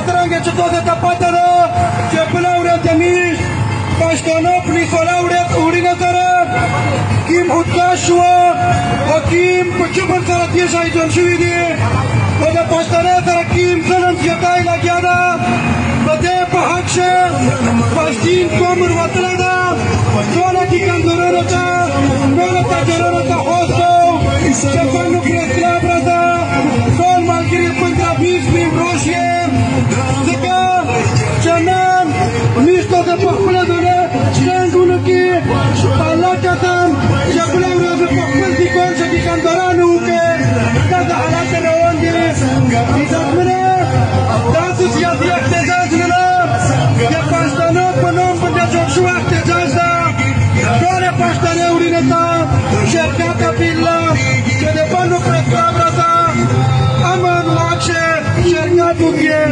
سترنګ چې تاسو ته پته ده چې بله ورځ د میش پښتانه پولیسوالا وړینه سره کیم خودکش شوه او کیم په کبر سره دې شهیدان شوي دي او د پښتنې سره کیم ظلم زیاتی لګیا ده د دې په حق شه پښتین قوم وروتلی ده ټوله دوکاندارانو ته ټوله تاجرانو ته هوس کوو چې بانو کې اختلاف راځه ټول ملګري خپل ته بیس نیم روش یې ځکه چې نن میشته ده په خپله دونه جنګونو کې په الله قسم چې بله ورځ په خپل دوکان چې دوکاندارانو وکړي داسې حالات روان دي عزتمنه داسې سیاسي احتجاج نه ده د پښتنو په نوم باندې جوړ شوی احتجاج ده ټولې پښتنې وړینې ته شرکت بالله چې د بندو پر اختلاف راځه امن واک شه شرکت وکړي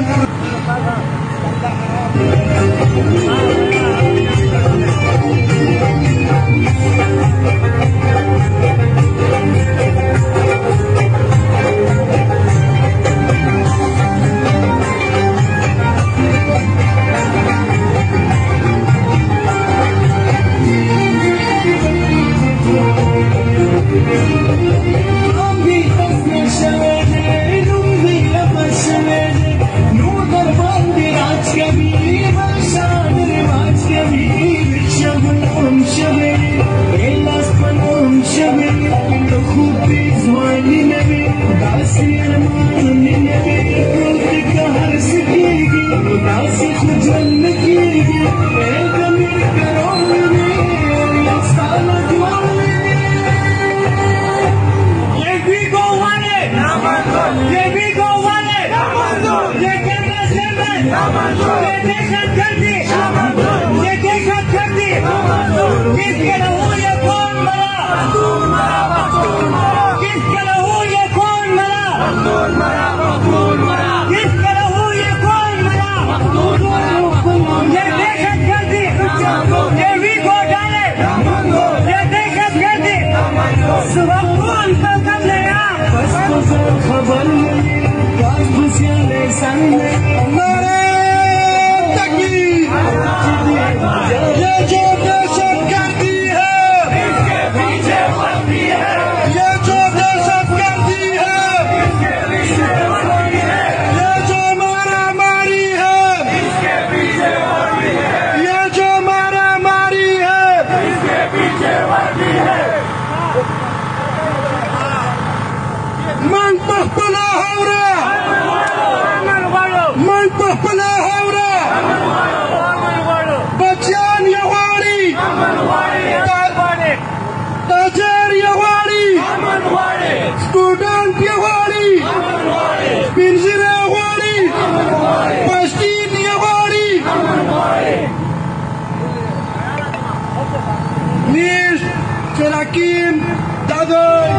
Hakim, Dado,